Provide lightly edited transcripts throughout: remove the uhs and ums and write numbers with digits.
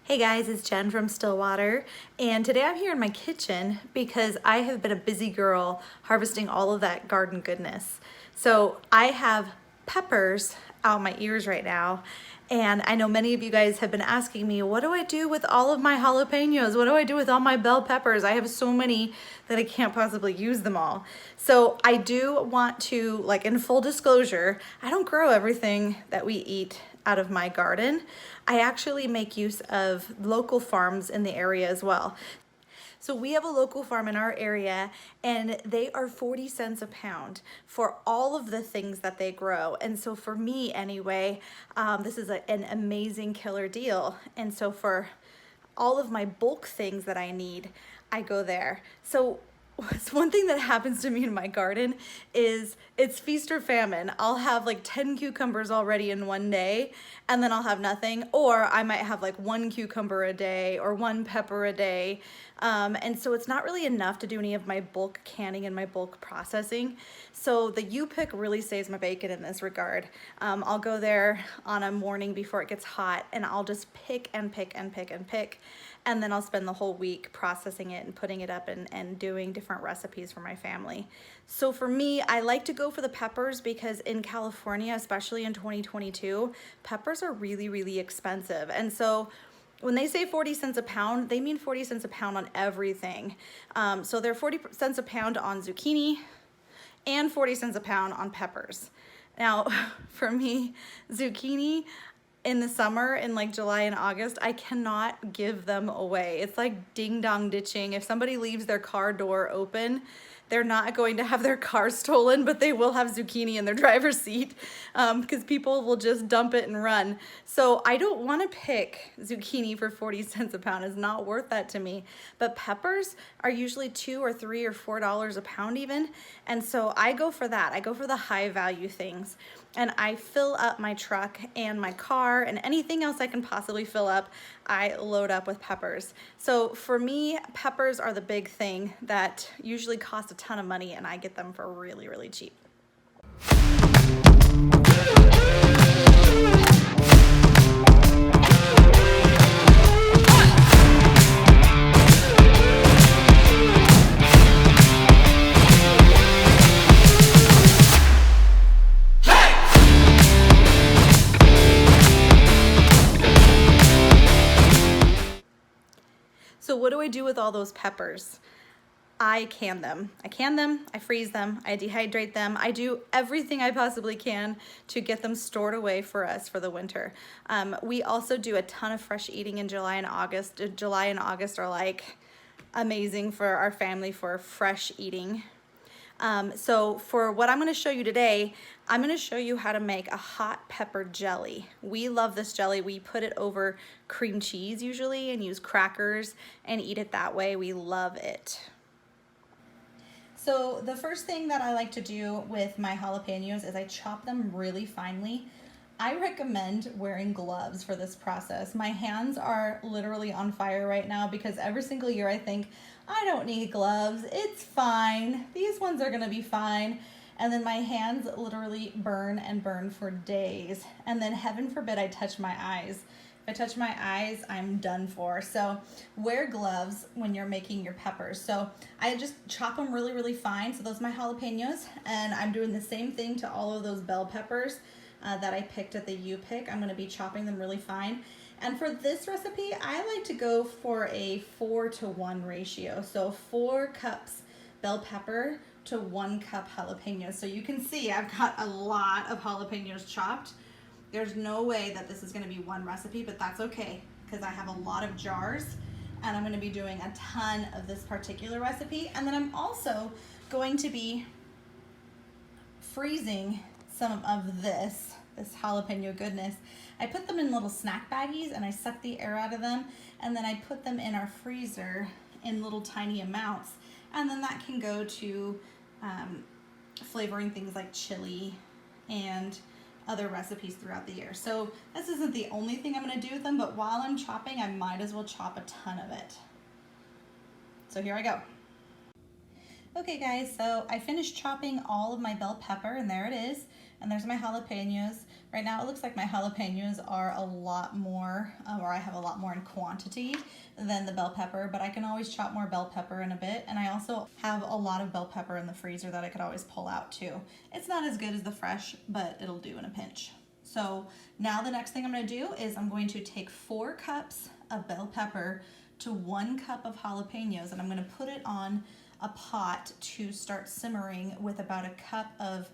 Hey guys, it's Jen from Stillwater, and today I'm here in my kitchen because I have been a busy girl harvesting all of that garden goodness. So I have peppers out my ears right now, and I know many of you guys have been asking me, what do I do with all of my jalapenos? What do I do with all my bell peppers? I have so many that I can't possibly use them all. So I do want to, like, in full disclosure, I don't grow everything that we eat out of my garden. I actually make use of local farms in the area as well. So we have a local farm in our area, and they are 40 cents a pound for all of the things that they grow. And so for me anyway, this is an amazing killer deal. And so for all of my bulk things that I need, I go there. So one thing that happens to me in my garden is it's feast or famine. I'll have like 10 cucumbers already in one day, and then I'll have nothing. Or I might have like one cucumber a day or one pepper a day. And so it's not really enough to do any of my bulk canning and my bulk processing. So the U-pick really saves my bacon in this regard. I'll go there on a morning before it gets hot, and I'll just pick and pick and pick and pick. And then I'll spend the whole week processing it and putting it up and doing different recipes for my family. So for me, I like to go for the peppers because in California, especially in 2022, peppers are really, really expensive. And so when they say 40 cents a pound, they mean 40 cents a pound on everything. So they're 40 cents a pound on zucchini and 40 cents a pound on peppers. Now, for me, zucchini in the summer, in like July and August, I cannot give them away. It's like ding dong ditching. If somebody leaves their car door open, they're not going to have their car stolen, but they will have zucchini in their driver's seat because people will just dump it and run. So I don't want to pick zucchini for 40 cents a pound. It's not worth that to me. But peppers are usually $2 or $3 or $4 a pound even. And so I go for that. I go for the high value things. And I fill up my truck and my car and anything else I can possibly fill up, I load up with peppers. So for me, peppers are the big thing that usually cost a ton of money, and I get them for really, really cheap. So what do I do with all those peppers? I can them. I freeze them, I dehydrate them. I do everything I possibly can to get them stored away for us for the winter. We also do a ton of fresh eating in July and August. July and August are like amazing for our family for fresh eating. So for what I'm going to show you today, I'm going to show you how to make a hot pepper jelly. We love this jelly. We put it over cream cheese usually and use crackers and eat it that way. We love it. So the first thing that I like to do with my jalapenos is I chop them really finely. I recommend wearing gloves for this process. My hands are literally on fire right now because every single year I think, I don't need gloves, it's fine. These ones are gonna be fine. And then my hands literally burn and burn for days. And then heaven forbid I touch my eyes. If I touch my eyes, I'm done for. So wear gloves when you're making your peppers. So I just chop them really, really fine. So those are my jalapenos. And I'm doing the same thing to all of those bell peppers that I picked at the U-pick. I'm gonna be chopping them really fine. And for this recipe, I like to go for a 4-to-1 ratio. So 4 cups bell pepper to 1 cup jalapenos. So you can see I've got a lot of jalapenos chopped. There's no way that this is gonna be one recipe, but that's okay because I have a lot of jars and I'm gonna be doing a ton of this particular recipe. And then I'm also going to be freezing some of this jalapeno goodness. I put them in little snack baggies and I suck the air out of them, and then I put them in our freezer in little tiny amounts, and then that can go to flavoring things like chili and other recipes throughout the year. So this isn't the only thing I'm going to do with them, but while I'm chopping, I might as well chop a ton of it. So here I go. Okay guys, so I finished chopping all of my bell pepper, and there it is. And there's my jalapenos. Right now it looks like my jalapenos are a lot more, or I have a lot more in quantity than the bell pepper, but I can always chop more bell pepper in a bit. And I also have a lot of bell pepper in the freezer that I could always pull out too. It's not as good as the fresh, but it'll do in a pinch. So now the next thing I'm gonna do is I'm going to take 4 cups of bell pepper to 1 cup of jalapenos, and I'm gonna put it on a pot to start simmering with about a cup of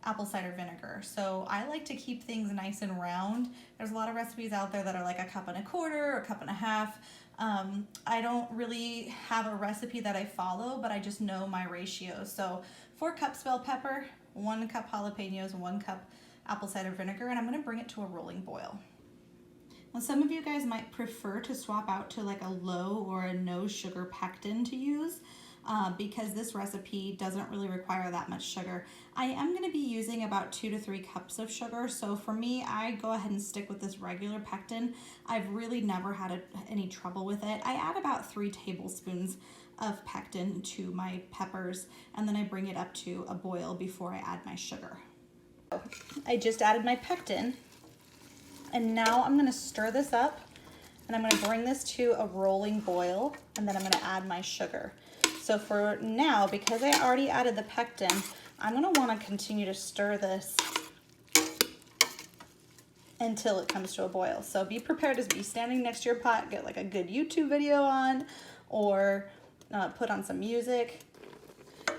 apple cider vinegar. So I like to keep things nice and round. There's a lot of recipes out there that are like a cup and a quarter or a cup and a half. I don't really have a recipe that I follow, but I just know my ratios. So 4 cups bell pepper, 1 cup jalapenos, 1 cup apple cider vinegar, and I'm gonna bring it to a rolling boil. Now some of you guys might prefer to swap out to like a low or a no sugar pectin to use. Because this recipe doesn't really require that much sugar. I am going to be using about 2 to 3 cups of sugar, so for me, I go ahead and stick with this regular pectin. I've really never had any trouble with it. I add about 3 tablespoons of pectin to my peppers, and then I bring it up to a boil before I add my sugar. I just added my pectin, and now I'm going to stir this up, and I'm going to bring this to a rolling boil, and then I'm going to add my sugar. So for now, because I already added the pectin, I'm gonna wanna continue to stir this until it comes to a boil. So be prepared to be standing next to your pot, get like a good YouTube video on, or put on some music.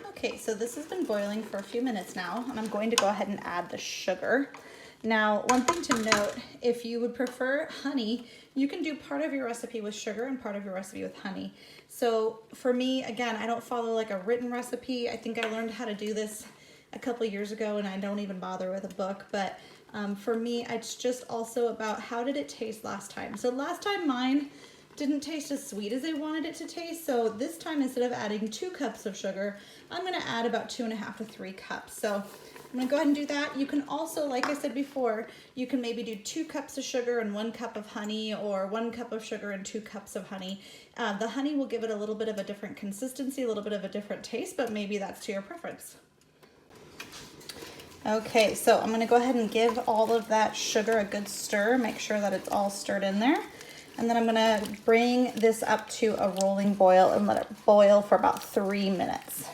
Okay, so this has been boiling for a few minutes now, and I'm going to go ahead and add the sugar. Now, one thing to note, if you would prefer honey, you can do part of your recipe with sugar and part of your recipe with honey. So for me, again, I don't follow like a written recipe. I think I learned how to do this a couple years ago, and I don't even bother with a book. But for me, it's just also about how did it taste last time. So last time mine didn't taste as sweet as I wanted it to taste. So this time, instead of adding 2 cups of sugar, I'm gonna add about 2.5 to 3 cups. So I'm gonna go ahead and do that. You can also, like I said before, you can maybe do 2 cups of sugar and 1 cup of honey, or 1 cup of sugar and 2 cups of honey. The honey will give it a little bit of a different consistency, a little bit of a different taste, but maybe that's to your preference. Okay, so I'm gonna go ahead and give all of that sugar a good stir, make sure that it's all stirred in there. And then I'm gonna bring this up to a rolling boil and let it boil for about 3 minutes.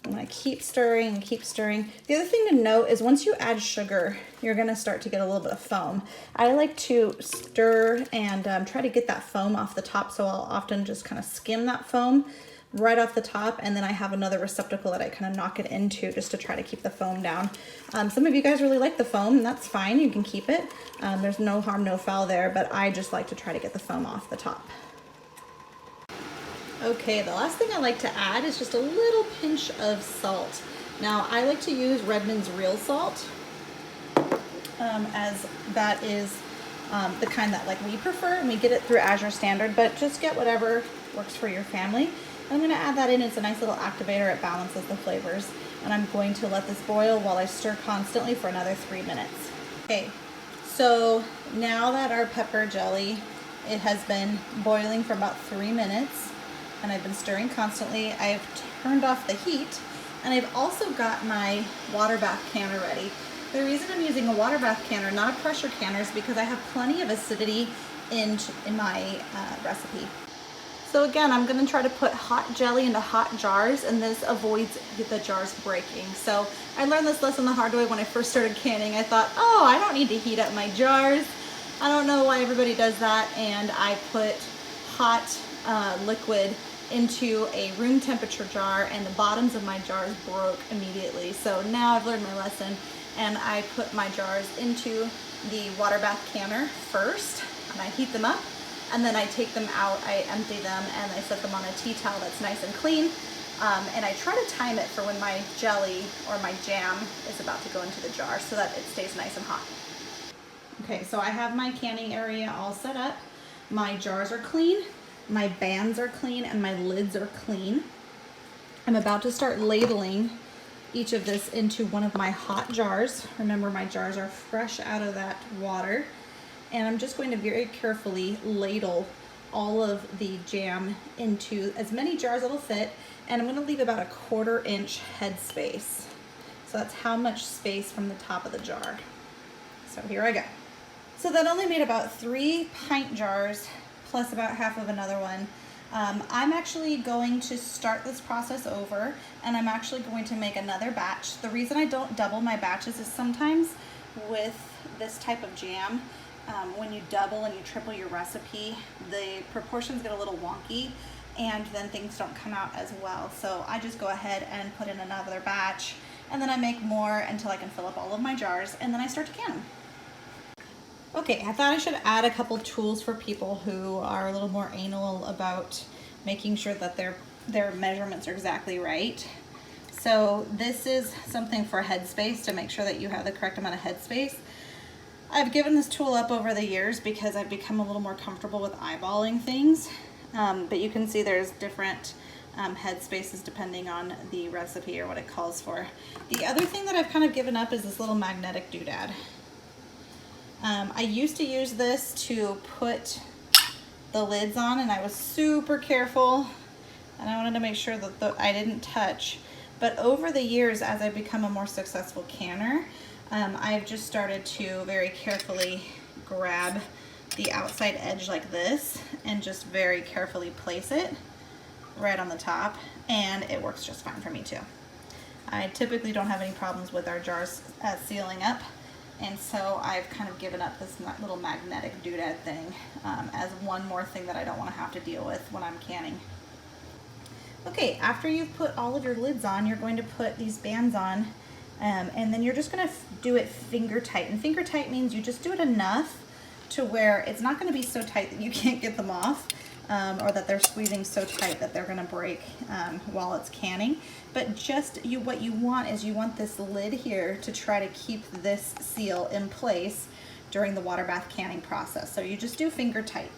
I'm gonna keep stirring and keep stirring. The other thing to note is once you add sugar, you're gonna start to get a little bit of foam. I like to stir and try to get that foam off the top, so I'll often just kind of skim that foam right off the top, and then I have another receptacle that I kind of knock it into just to try to keep the foam down. Some of you guys really like the foam, and that's fine, you can keep it. There's no harm, no foul there, but I just like to try to get the foam off the top. Okay, the last thing I like to add is just a little pinch of salt. Now, I like to use Redmond's real salt, as that is the kind that like we prefer, and we get it through Azure Standard, but just get whatever works for your family. I'm gonna add that in. It's a nice little activator. It balances the flavors. And I'm going to let this boil while I stir constantly for another 3 minutes. Okay, so now that our pepper jelly, it has been boiling for about 3 minutes, and I've been stirring constantly. I've turned off the heat, and I've also got my water bath canner ready. The reason I'm using a water bath canner, not a pressure canner, is because I have plenty of acidity in my recipe. So again, I'm gonna try to put hot jelly into hot jars, and this avoids the jars breaking. So I learned this lesson the hard way when I first started canning. I thought, oh, I don't need to heat up my jars. I don't know why everybody does that. And I put hot liquid into a room temperature jar, and the bottoms of my jars broke immediately. So now I've learned my lesson, and I put my jars into the water bath canner first, and I heat them up. And then I take them out, I empty them, and I set them on a tea towel that's nice and clean. And I try to time it for when my jelly or my jam is about to go into the jar so that it stays nice and hot. Okay, so I have my canning area all set up. My jars are clean, my bands are clean, and my lids are clean. I'm about to start ladling each of this into one of my hot jars. Remember, my jars are fresh out of that water. And I'm just going to very carefully ladle all of the jam into as many jars as it'll fit, and I'm going to leave about a 1/4 inch head space. So that's how much space from the top of the jar. So here I go. So that only made about 3 pint jars plus about half of another one. I'm actually going to start this process over, and I'm actually going to make another batch. The reason I don't double my batches is sometimes with this type of jam, when you double and you triple your recipe, the proportions get a little wonky and then things don't come out as well. So I just go ahead and put in another batch, and then I make more until I can fill up all of my jars, and then I start to can them. Okay, I thought I should add a couple tools for people who are a little more anal about making sure that their measurements are exactly right. So this is something for headspace, to make sure that you have the correct amount of headspace. I've given this tool up over the years because I've become a little more comfortable with eyeballing things. But you can see there's different headspaces depending on the recipe or what it calls for. The other thing that I've kind of given up is this little magnetic doodad. I used to use this to put the lids on, and I was super careful, and I wanted to make sure that I didn't touch. But over the years, as I've become a more successful canner, I've just started to very carefully grab the outside edge like this and just very carefully place it right on the top, and it works just fine for me too. I typically don't have any problems with our jars sealing up, and so I've kind of given up this little magnetic doodad thing as one more thing that I don't want to have to deal with when I'm canning. Okay, after you've put all of your lids on, you're going to put these bands on, and then you're just going to do it finger tight. And finger tight means you just do it enough to where it's not going to be so tight that you can't get them off, or that they're squeezing so tight that they're going to break while it's canning. But just what you want is you want this lid here to try to keep this seal in place during the water bath canning process. So you just do finger tight.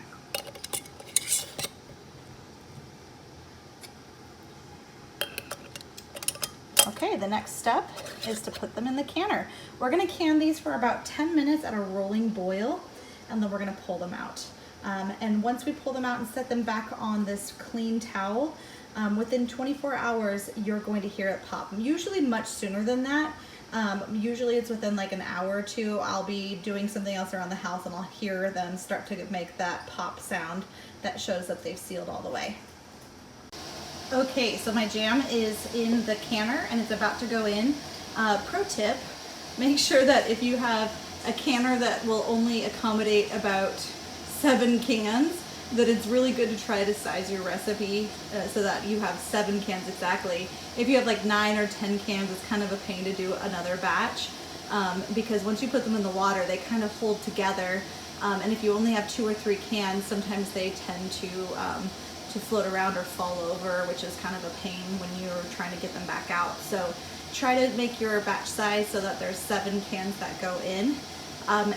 Okay, the next step is to put them in the canner. We're going to can these for about 10 minutes at a rolling boil, and then we're going to pull them out. And once we pull them out and set them back on this clean towel, within 24 hours, you're going to hear it pop. Usually much sooner than that. Usually it's within like an hour or two. I'll be doing something else around the house and I'll hear them start to make that pop sound that shows that they've sealed all the way. Okay, so my jam is in the canner and it's about to go in. Pro tip, make sure that if you have a canner that will only accommodate about 7 cans, that it's really good to try to size your recipe so that you have 7 cans exactly. If you have like 9 or 10 cans, it's kind of a pain to do another batch because once you put them in the water, they kind of hold together. And if you only have 2 or 3 cans, sometimes they tend to float around or fall over, which is kind of a pain when you're trying to get them back out. So try to make your batch size so that there's 7 cans that go in.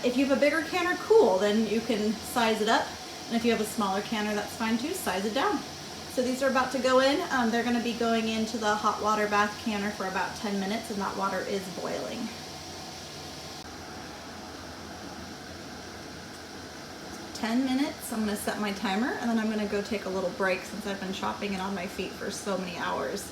If you have a bigger canner, cool, then you can size it up. And if you have a smaller canner, that's fine too, size it down. So these are about to go in. They're gonna be going into the hot water bath canner for about 10 minutes and that water is boiling. $10 minutes, I'm gonna set my timer, and then I'm gonna go take a little break since I've been chopping it on my feet for so many hours.